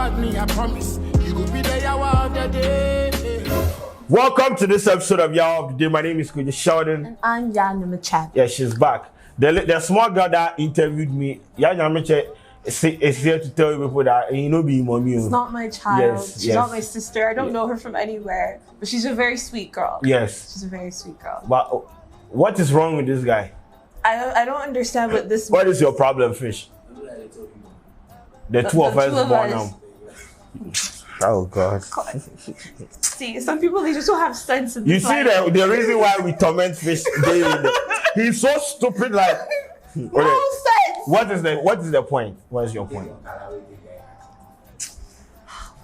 about me, I promise. You will be there one of the day. Welcome to this episode of Y'all of the Day. My name is Sheldon. And I'm unanimous. Yeah, she's back. The small girl that interviewed me, unanimous, is here to tell you people that you know be mommy. It's not my child. Yes, she's not my sister. I don't know her from anywhere. But she's a very sweet girl. Yes. She's a very sweet girl. But what is wrong with this guy? I don't understand what this What is your problem, Fish? The two of us born now. Oh God. See, some people, they just don't have sense in this You see the reason why we torment Fish daily. He's so stupid, like no sense. What is the point? What is your point? Oh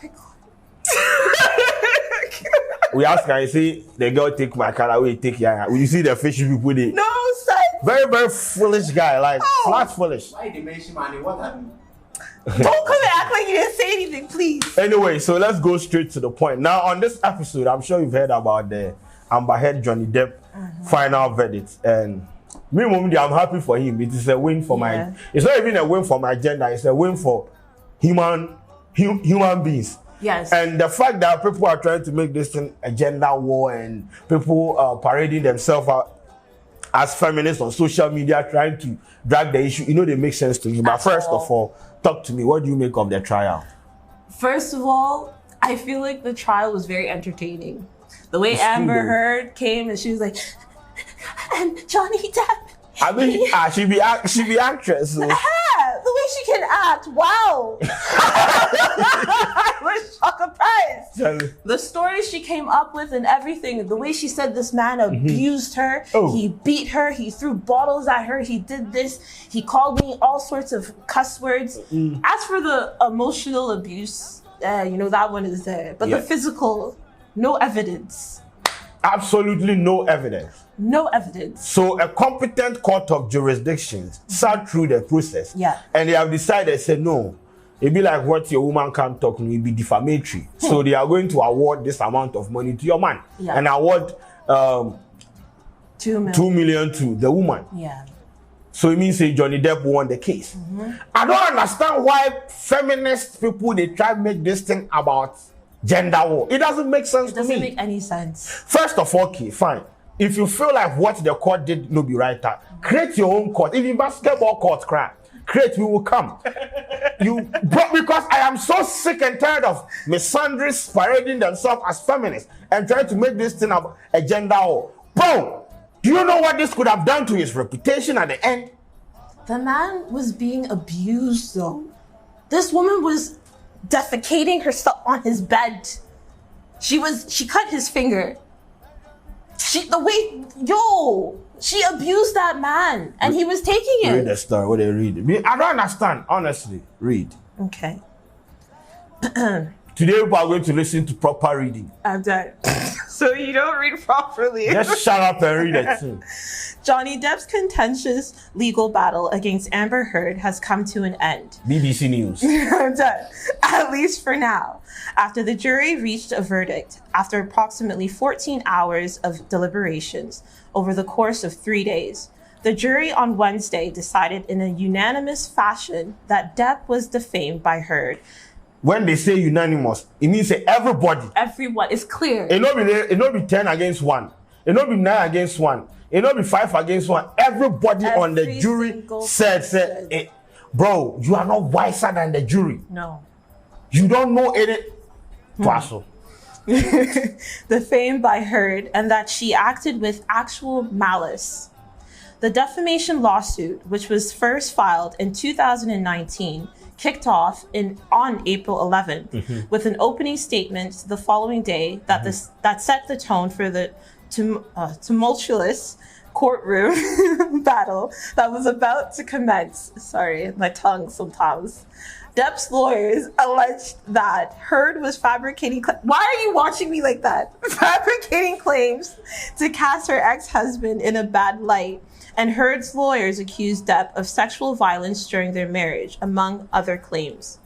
my God. We ask her, you see the girl take my car away, take your. You see the fish people they No sense. very, very foolish guy, like flat foolish. Why did you mention money? What happened? Don't come and act like you didn't say anything, please. Anyway, so let's go straight to the point. Now, on this episode, I'm sure you've heard about the Amber Heard Johnny Depp final verdict. And me, Mommy, I'm happy for him. It is a win for my. It's not even a win for my gender. It's a win for human beings. Yes. And the fact that people are trying to make this thing a gender war and people parading themselves out as feminists on social media, trying to drag the issue, they make sense to me. But first of all, talk to me. What do you make of the trial? First of all, I feel like the trial was very entertaining. The way Amber Heard came and she was like, and Johnny Depp. I mean, she be actress. So. The way she can act, wow. I was surprised. The story she came up with and everything, the way she said this man abused her, he beat her, he threw bottles at her, he did this, he called me all sorts of cuss words. As for the emotional abuse, that one is there. But the physical, no evidence. Absolutely no evidence. No evidence. So a competent court of jurisdictions sat through the process. Yeah. And they have decided, say no. It'd be like what your woman can't talk, it will be defamatory. So they are going to award this amount of money to your man. Yeah. And award 2 million to the woman. Yeah. So it means say Johnny Depp won the case. I don't understand why feminist people, they try to make this thing about gender war. It doesn't make sense to me. It doesn't make any sense. First of all, okay, fine. If you feel like what the court did no be right, create your own court. If you basketball court, create, we will come. Because I am so sick and tired of misandries parading themselves as feminists and trying to make this thing a gender war. Bro, do you know what this could have done to his reputation at the end? The man was being abused, though. This woman was defecating herself on his bed. She cut his finger. She abused that man and he was taking it. Read the story, what they read. I don't understand, honestly. Read. Okay. Today we are going to listen to proper reading. I'm done. So you don't read properly. Just shut up and read it too. Johnny Depp's contentious legal battle against Amber Heard has come to an end. BBC News. I'm done. At least for now. After the jury reached a verdict, after approximately 14 hours of deliberations over the course of 3 days, the jury on Wednesday decided in a unanimous fashion that Depp was defamed by Heard. When they say unanimous, it means everybody. Everyone. It's clear. It not be 10 against 1. It not be 9 against 1. It not be 5 against 1. Everybody on the jury said, bro, you are not wiser than the jury. No. You don't know any. Defamed by Heard and that she acted with actual malice. The defamation lawsuit, which was first filed in 2019, kicked off on April 11th with an opening statement the following day that set the tone for the tumultuous courtroom battle that was about to commence. Sorry, my tongue sometimes. Depp's lawyers alleged that Heard was fabricating. Why are you watching me like that? Fabricating claims to cast her ex-husband in a bad light. And Heard's lawyers accused Depp of sexual violence during their marriage, among other claims.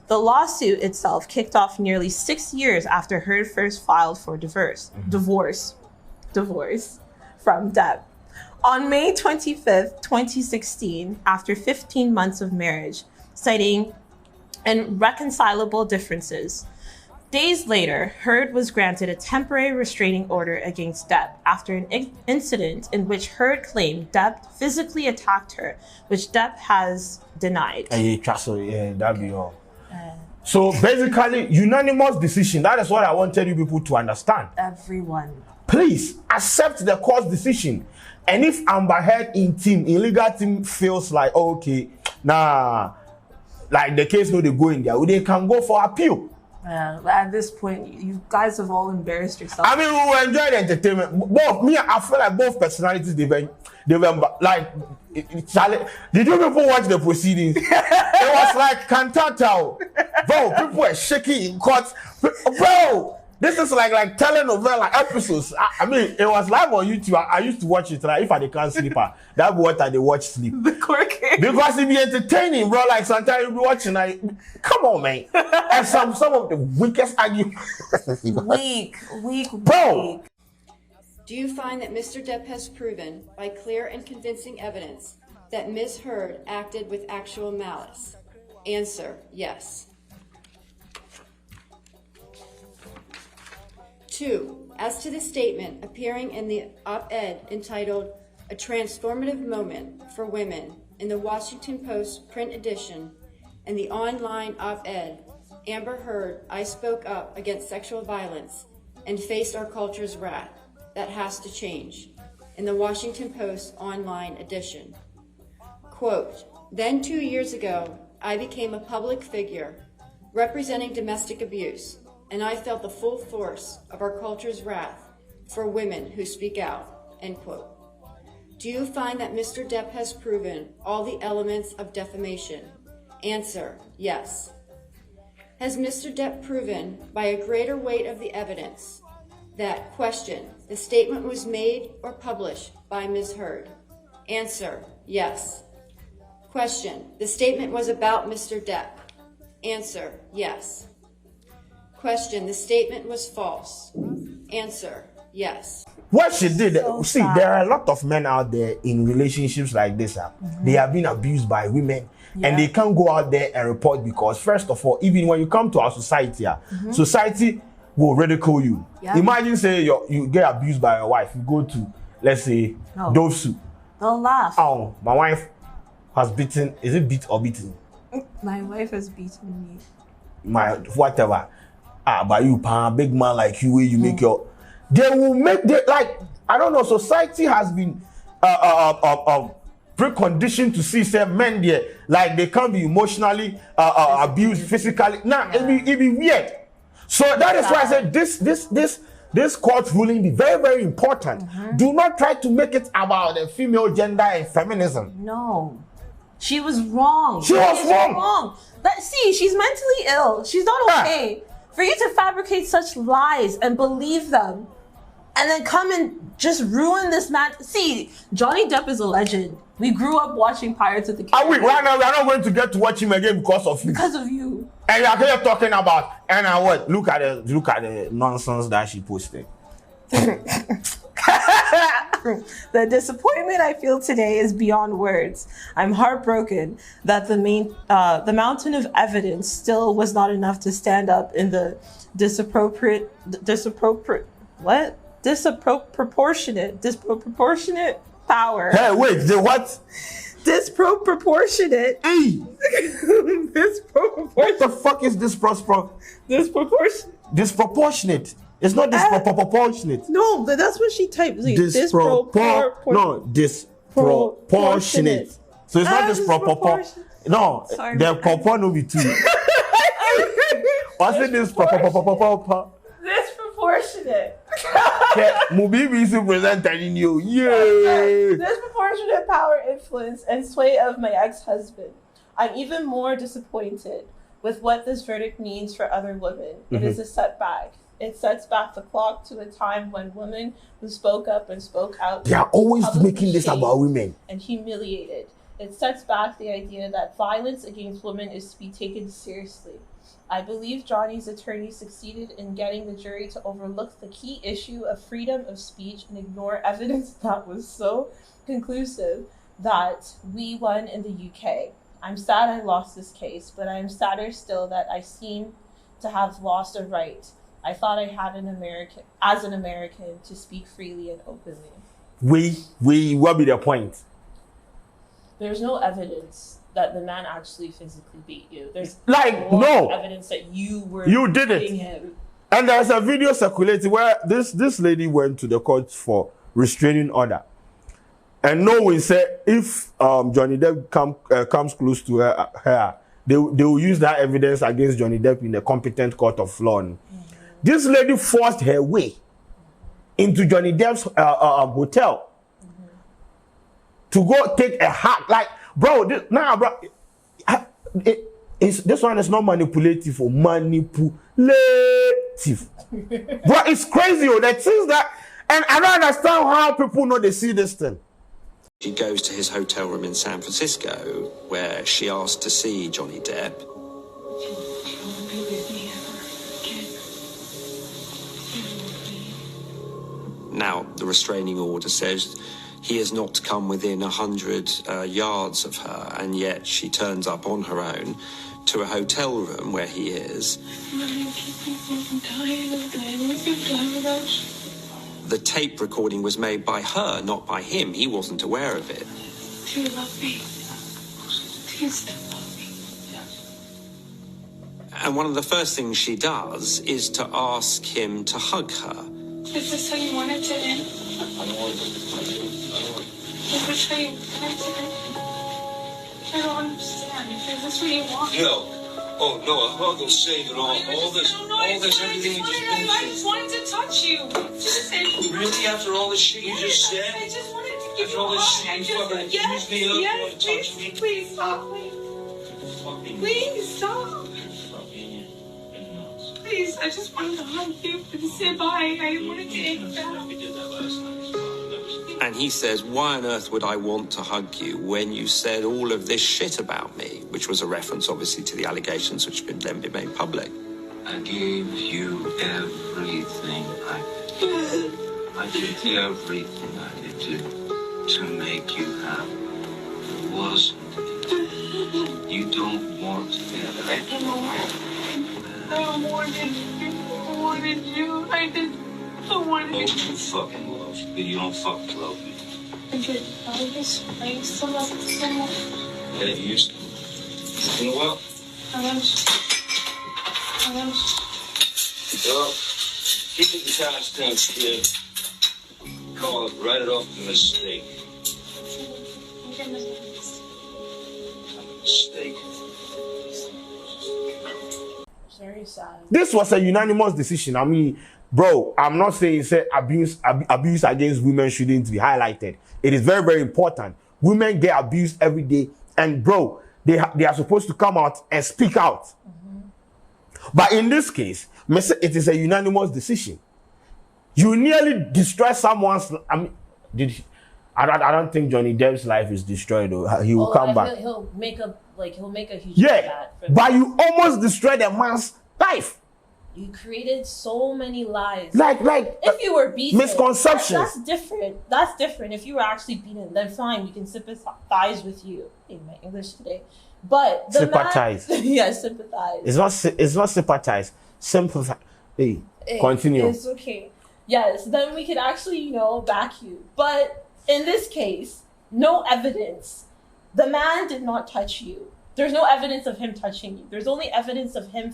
The lawsuit itself kicked off nearly 6 years after Heard first filed for divorce from Depp. On May 25th, 2016, after 15 months of marriage, citing and reconcilable differences. Days later, Heard was granted a temporary restraining order against Depp after an incident in which Heard claimed Depp physically attacked her, which Depp has denied. That'd be all. So basically, unanimous decision. That is what I wanted you people to understand. Everyone. Please accept the court's decision. And if Amber Heard in legal team feels like, oh, okay, nah, like the case no they go in there, they can go for appeal. At this point, you guys have all embarrassed yourself. I mean, we will enjoy the entertainment. Both me, I feel like both personalities they were like. Did you people watch the proceedings? It was like cantata. Bro, people were shaking in court. Bro, this is like telenovela episodes. I mean, it was live on YouTube. I used to watch it. Like, if I can't sleep, that's what I watch sleep. The court case. Because it be entertaining, bro. Like sometimes you be watching, like, come on, man. And some of the weakest arguments. Weak, bro. Do you find that Mr. Depp has proven, by clear and convincing evidence, that Ms. Heard acted with actual malice? Answer, yes. 2. As to the statement appearing in the op-ed entitled "A Transformative Moment for Women" in the Washington Post print edition and the online op-ed, Amber Heard, I spoke up against sexual violence and faced our culture's wrath. That has to change, in the Washington Post online edition. Quote, then 2 years ago, I became a public figure representing domestic abuse, and I felt the full force of our culture's wrath for women who speak out, end quote. Do you find that Mr. Depp has proven all the elements of defamation? Answer, yes. Has Mr. Depp proven by a greater weight of the evidence that, question, the statement was made or published by Ms. Heard? Answer, yes. Question, the statement was about Mr. Depp? Answer, yes. Question, the statement was false? Answer, yes. What she did, there are a lot of men out there in relationships like this. They have been abused by women, and they can't go out there and report because, first of all, even when you come to our society, society will ridicule you. Imagine say you get abused by your wife. You go to, let's say, Dovesu. They'll laugh. Oh, my wife has beaten. Is it beat or beaten? My wife has beaten me. My whatever. But you, big man like you, where you make your. They will make like I don't know. Society has been preconditioned to see some men there like they can't be emotionally abused physically. Nah, it be weird. So that is why I said this court ruling be very, very important. Do not try to make it about the female gender and feminism. No. She was wrong. She was wrong. See, she's mentally ill. She's not okay. For you to fabricate such lies and believe them and then come and just ruin this man. See, Johnny Depp is a legend. We grew up watching Pirates of the Caribbean. Right now, we are not going to get to watch him again because of you. Because of you. And you are here talking about, and what? Look at the nonsense that she posted. The disappointment I feel today is beyond words. I'm heartbroken that the mountain of evidence still was not enough to stand up in the disproportionate power. Hey, wait, the what? Disproportionate. Hey. Disproportionate. What the fuck is disproportionate? It's not disproportionate. No, that's what she typed. Disproportionate. So it's not disproportionate. No, sorry, the papa no be two. What's it disproportionate? Disproportionate. Mubibi is presented in you. Yeah. Disproportionate power, influence, and sway of my ex-husband. I'm even more disappointed with what this verdict means for other women. It is a setback. It sets back the clock to a time when women who spoke up and spoke out. They are always making this about women. And humiliated. It sets back the idea that violence against women is to be taken seriously. I believe Johnny's attorney succeeded in getting the jury to overlook the key issue of freedom of speech and ignore evidence that was so conclusive that we won in the UK. I'm sad I lost this case, but I am sadder still that I seem to have lost a right. I thought I had an American to speak freely and openly. What be the point? There's no evidence that the man actually physically beat you. There's no evidence that you did it. Him. And there's a video circulating where this lady went to the court for restraining order. And no one said if Johnny Depp comes close to her, they will use that evidence against Johnny Depp in a competent court of law. Mm-hmm. This lady forced her way into Johnny Depp's hotel to go take a hack. Like, bro, this one is not manipulative or manipulative. Bro, it's crazy. The things that, and I don't understand how people know they see this thing. She goes to his hotel room in San Francisco where she asked to see Johnny Depp. Now, the restraining order says he is not to come within 100 yards of her, and yet she turns up on her own to a hotel room where he is. The tape recording was made by her, not by him. He wasn't aware of it. Do you love me? Do you still love me? And one of the first things she does is to ask him to hug her. Is this how you want it to end? Is this how you want it to end? I don't understand. Is this what you want? No. Oh, no, a hug will save it all. All this, everything you just been I just wanted to touch you. Just say. Really? After all this shit you just said? I just wanted to give After you all a this hug. shit you fucking accused me of? You want to touch me? Please stop, please. Please stop. Please, I just wanted to hug you and say bye. I wanted to end that. We did that last night. And he says, why on earth would I want to hug you when you said all of this shit about me? Which was a reference, obviously, to the allegations which had then been made public. I gave you everything I did. I did everything I did to make you happy. It wasn't it. You don't want to be happy. I wanted you. I did. I wanted Oh, you. you fucking love me. You don't fucking love me. I did. I used to love you so much. Yeah, you used to. You know what? I am. Well, keep it in past tense, kid. Call it, write it off as a mistake. A mistake. It's very sad. This was a unanimous decision. I mean, bro, I'm not saying abuse against women shouldn't be highlighted. It is very, very important. Women get abused every day, and bro, they are supposed to come out and speak out. But in this case, it is a unanimous decision. You nearly destroy someone's. I mean, I don't think Johnny Depp's life is destroyed. Though he will come back. He'll make a huge yeah, but you almost destroyed a man's life. You created so many lies. Like if you were beaten, misconceptions. That's different. That's different. If you were actually beaten, then fine, we can sympathize with you. In my English today, but sympathize. Yeah, sympathize. It's not sympathize. Sympathize. Hey, continue. It's okay. Yes, then we could actually, back you. But in this case, no evidence. The man did not touch you. There's no evidence of him touching you. There's only evidence of him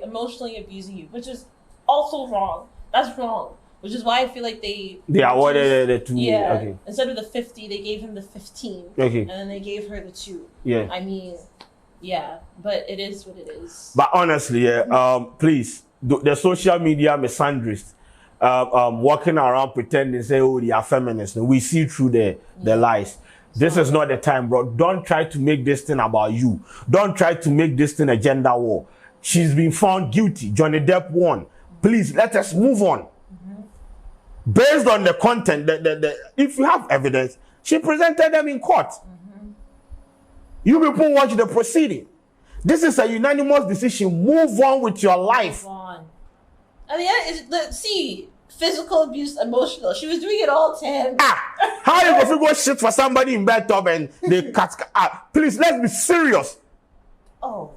emotionally abusing you, which is also wrong. That's wrong. Which is why I feel like they awarded the 2. Yeah. Okay. Instead of the 50, they gave him the 15. Okay. And then they gave her the 2. Yeah. I mean, yeah, but it is what it is. But honestly, please, the social media misandrists walking around pretending say, oh, they are feminists. We see through the lies. This is not the time, bro. Don't try to make this thing about you. Don't try to make this thing a gender war. She's been found guilty. Johnny Depp won. Please, let us move on. Based on the content, if you have evidence, she presented them in court. You people watch the proceeding. This is a unanimous decision. Move on with your life. Move on. I mean, physical abuse, emotional. She was doing it all to him. How you go go shit for somebody in bed tub and they cut? Please, let's be serious. Oh,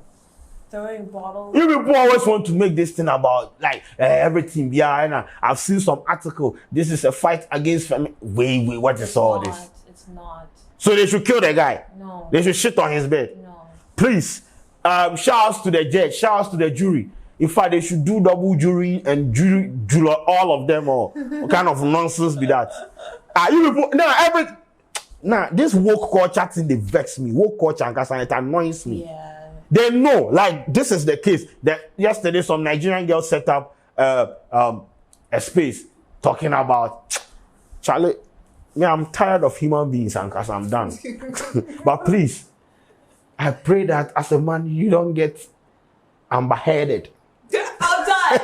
throwing bottles. You people always want to make this thing about like everything. Yeah, and I've seen some article. This is a fight against family. Wait, what is all this? It's not. So they should kill the guy. No. They should shit on his bed. No. Please, shout outs to the judge, shout outs to the jury. In fact, they should do double jury and jury all of them. Or what kind of nonsense be that? You people, this woke culture thing, they vex me. Woke culture and it annoys me. Yeah. They know, like this is the case. That yesterday some Nigerian girl set up a space talking about Charlie. Yeah, I'm tired of human beings and cause I'm done. But please, I pray that as a man you don't get beheaded. I'm done.